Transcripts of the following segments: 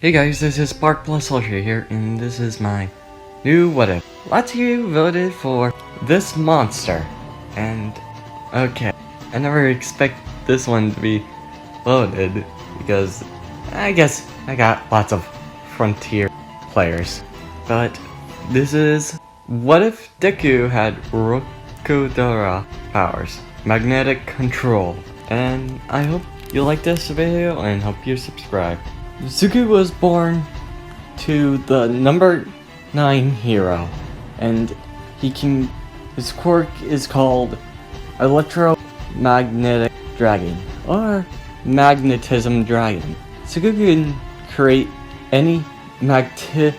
Hey guys, this is Spark Plus Ultra here, and this is my new what if. Lots of you voted for this monster, and okay, I never expect this one to be voted, because I guess I got lots of Frontier players. But this is, what if Deku had Rukodiora powers, magnetic control, and I hope you like this video and hope you subscribe. Deku was born to the number 9 hero, and his quirk is called Electromagnetic Dragon, or Magnetism Dragon. Deku can create any magnesium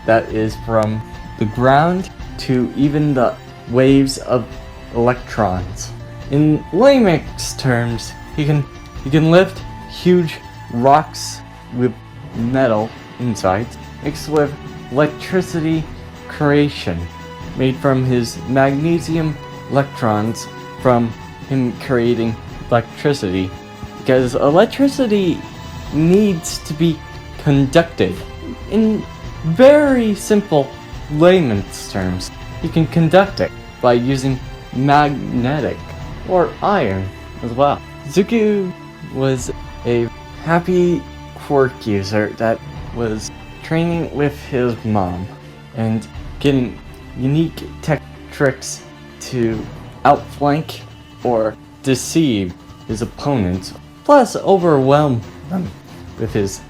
that is from the ground to even the waves of electrons. In layman's terms, he can lift huge rocks with metal inside, mixed with electricity creation made from his magnesium electrons from him creating electricity, because electricity needs to be conducted. In very simple layman's terms, you can conduct it by using magnetic or iron as well. Deku was a happy quirk user that was training with his mom and getting unique tech tricks to outflank or deceive his opponents, plus overwhelm them with his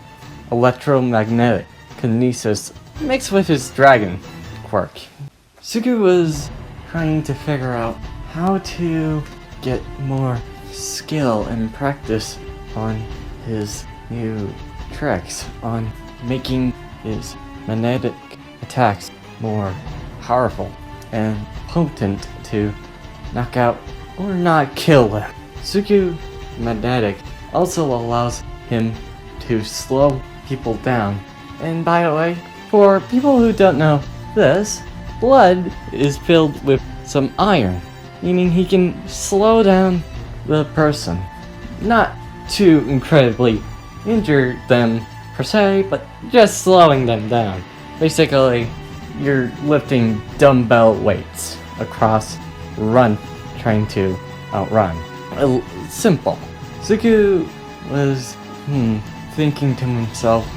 electromagnetic kinesis mixed with his dragon quirk. Deku was trying to figure out how to get more skill and practice on his new tricks, on making his magnetic attacks more powerful and potent to knock out or not kill him. Deku Magnetic also allows him to slow people down. And by the way, for people who don't know this, blood is filled with some iron, meaning he can slow down the person. Not too incredibly injure them per se, but just slowing them down. Basically, you're lifting dumbbell weights across run, trying to outrun. Simple. Deku was thinking to himself,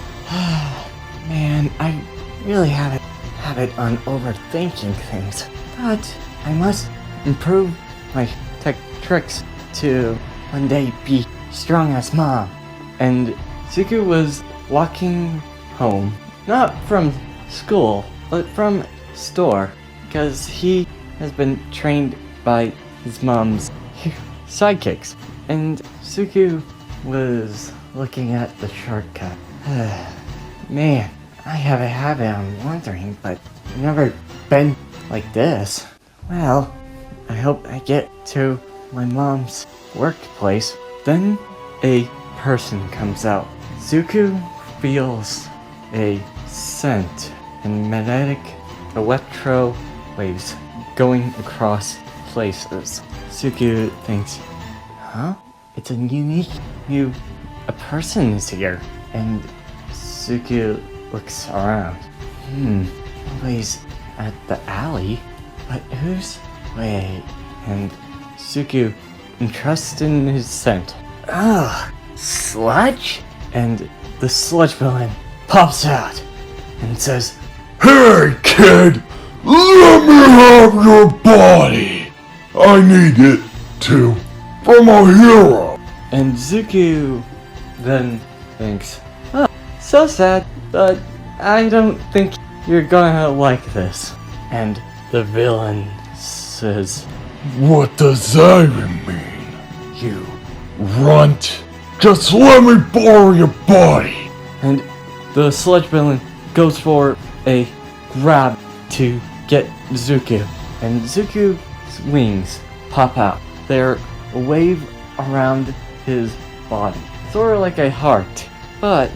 man, I really have a habit on overthinking things, but I must improve my tech tricks to one day be strong as mom. And Deku was walking home, not from school, but from store, because he has been trained by his mom's sidekicks. And Deku was looking at the shortcut. Man, I have a habit on wandering, but I've never been like this. Well, I hope I get to my mom's workplace. Then a person comes out. Deku feels a scent and magnetic electro waves going across places. Deku thinks, huh? It's a a person is here. And Deku looks around. Nobody's at the alley, but who's... Wait, and Deku entrusts in his scent. Sludge? And the sludge villain pops out and says, "Hey kid, let me have your body. I need it too, from a hero." And Deku then thinks, oh, so sad, but I don't think you're gonna like this. And the villain says, "What does that even mean, you runt? Just let me borrow your body." And the sludge villain goes for a grab to get Deku. And Deku's wings pop out. They're a wave around his body. Sort of like a heart, but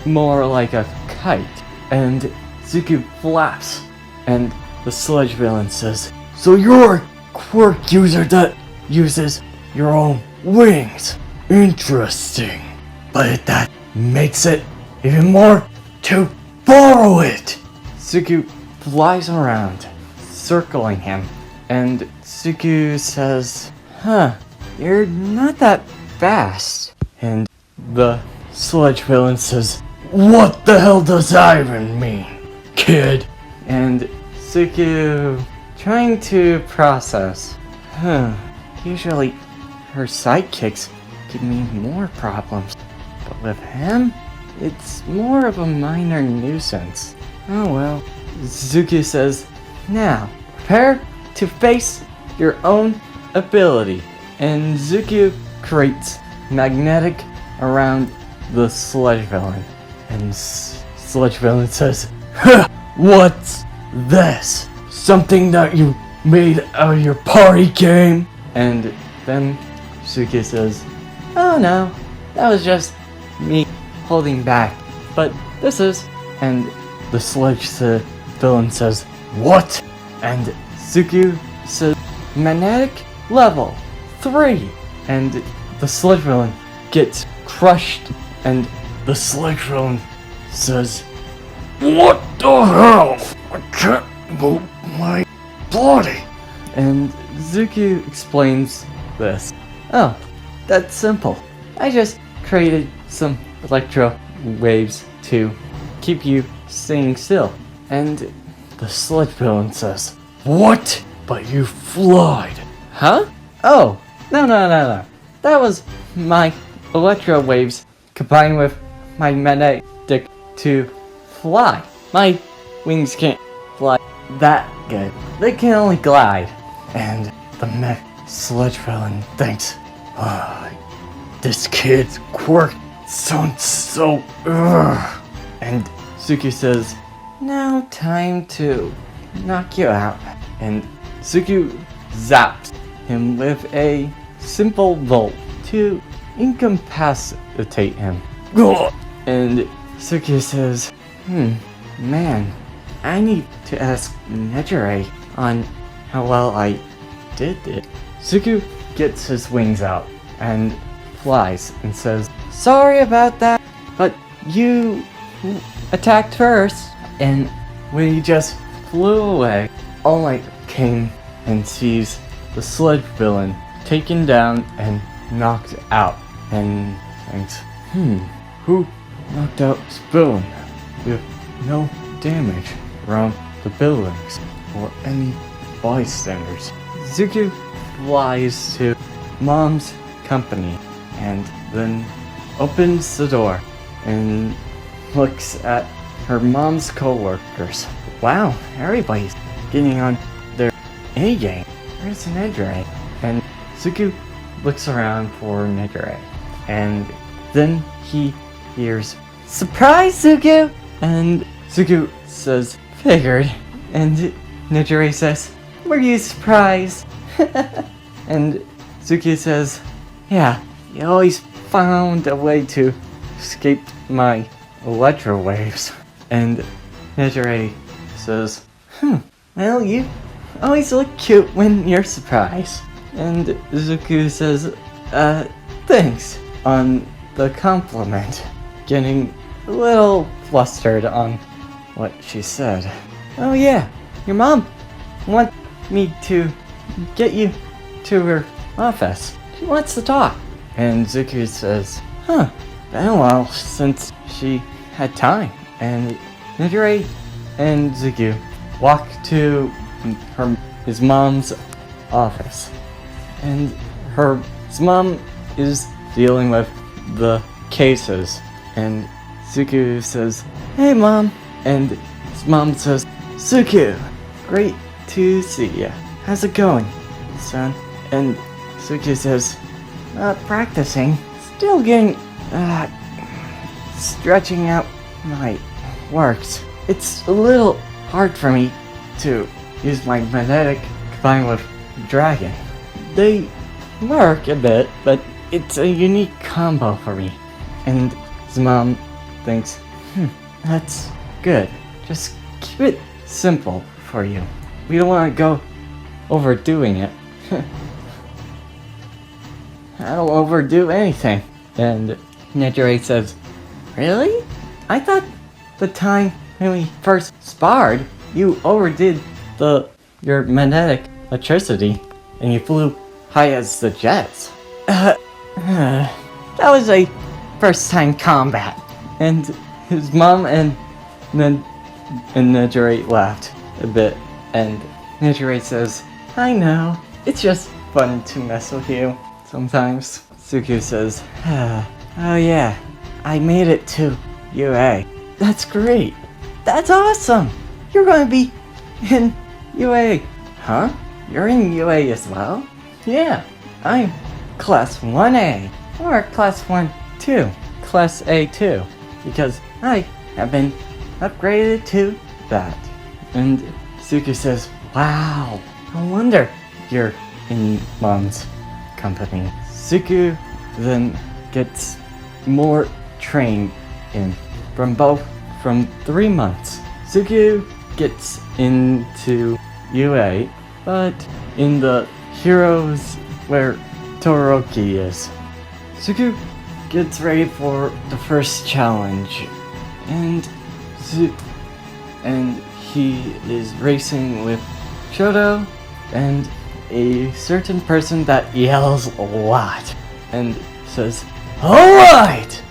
more like a kite. And Deku flaps. And the sludge villain says, "So you're a quirk user that uses your own wings. Interesting. But that makes it even more to borrow it. Suku flies around, circling him, and Suku says, you're not that fast. And the sludge villain says, what the hell does that even mean, kid? And Suku, trying to process, usually her sidekicks give me more problems, but with him, it's more of a minor nuisance. Oh well. Suku says, now, prepare to face your own ability. And Suku creates magnetic around the sludge villain. And sludge villain says, what's this? Something that you made out of your party game? And then Suki says, oh no, that was just me holding back. But this is... And the sludge villain says, what? And Suki says, magnetic level 3. And the sludge villain gets crushed. And the sludge villain says, what the hell? I can't move my body. And Zuki explains this. Oh, that's simple. I just created some electro waves to keep you staying still. And the sludge villain says, what? But you flied. Huh? Oh, no. That was my electro waves combined with my magnetic to fly. My wings can't fly that good. They can only glide. And the sludge villain thinks, this kid's quirk sounds so And Suki says, now time to knock you out. And Suki zaps him with a simple volt to incapacitate him. And Suki says, man, I need to ask Nejire on how well I did it. Suku gets his wings out and flies and says, sorry about that, but you attacked first. And when he just flew away, All Might came and sees the sludge villain taken down and knocked out, and thinks, who knocked out Spoon with no damage around the buildings or any bystanders? Zuku flies to Mom's company and then opens the door and looks at her mom's co-workers. Wow, everybody's getting on their A game. Where's Nejire? And Zuku looks around for Nejire, and then he hears, surprise, Zuku! And Zuku says, figured. And Nejire says, were you surprised? And Zuki says, yeah, you always found a way to escape my electro waves. And Nejire says, well, you always look cute when you're surprised. And Zuku says, thanks on the compliment, getting a little flustered on what she said. Oh yeah, your mom wants me to get you to her office. She wants to talk. And Zuku says, been a while since she had time. And Nejire and Zuku walk to his mom's office. And his mom is dealing with the cases. And Zuku says, hey mom. And his mom says, Zuku, great to see ya. How's it going, son? And Zuki says, practicing. Still getting, stretching out my works. It's a little hard for me to use my magnetic combined with dragon. They work a bit, but it's a unique combo for me. And his mom thinks, that's good. Just keep it simple for you. We don't want to go overdoing it. I don't overdo anything. And Nejire says, Really? I thought the time when we first sparred, you overdid your magnetic electricity, and you flew high as the jets. That was a first time combat. And his mom and Nejire laughed a bit, and Nejire says, I know, it's just fun to mess with you sometimes. Suku says, oh yeah, I made it to UA. That's great. That's awesome. You're going to be in UA. Huh? You're in UA as well? Yeah, I'm Class 1A. Or Class 1-2. Class A2. Because I have been upgraded to that. And Suku says, wow, no wonder you're in Mom's company. Suku then gets more trained in from 3 months. Suku gets into UA, but in the heroes where Todoroki is. Suku gets ready for the first challenge, and he is racing with Shoto and a certain person that yells a lot and says, alright!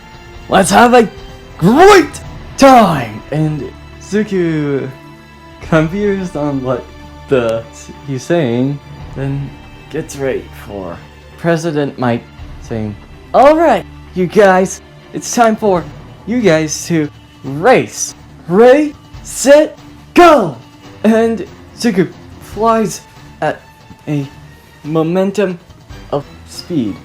Let's have a great time! And Suku, confused on what he's saying, then gets ready for President Mike saying, alright, you guys, it's time for you guys to race. Ready, set, go! And Suku flies at a momentum of speed,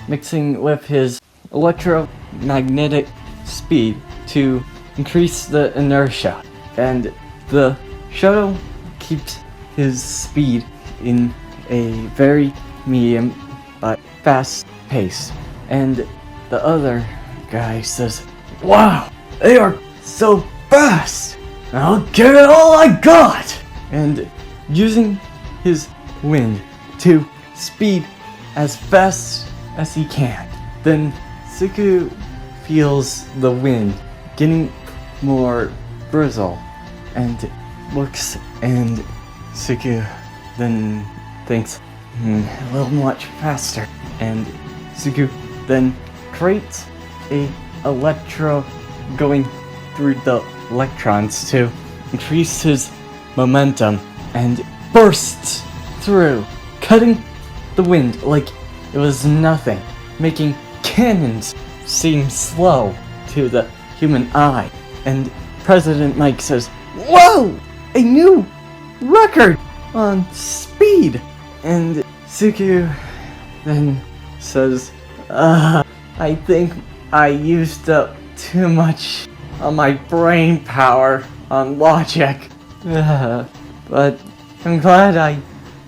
mixing with his electromagnetic speed to increase the inertia. And the shuttle keeps his speed in a very medium but fast pace. And the other guy says, wow, they are so fast! I'll give it all I got! And using his wind to speed as fast as he can. Then Suku feels the wind getting more brittle and looks, and Suku then thinks, a little much faster. And Suku then creates a electro going through the electrons to increase his momentum and bursts through, cutting the wind like it was nothing, making cannons seem slow to the human eye. And President Mike says, whoa! A new record on speed! And Suku then says, I think I used up too much of my brain power on logic. But I'm glad I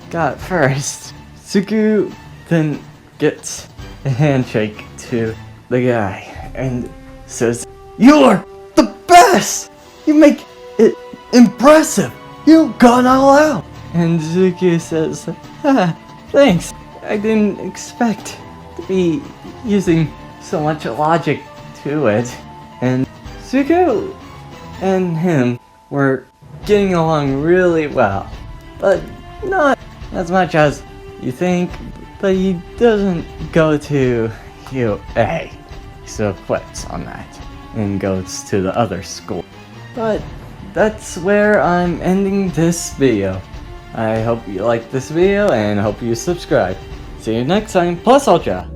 got first. Suku then gets a handshake to the guy and says, you're the best! You make it impressive! You've gone all out! And Suku says, thanks. I didn't expect to be using so much logic to it. And Suku and him were getting along really well, but not as much as you think. But he doesn't go to UA, so quits on that and goes to the other school. But that's where I'm ending this video. I hope you liked this video and hope you subscribe. See you next time, plus Ultra!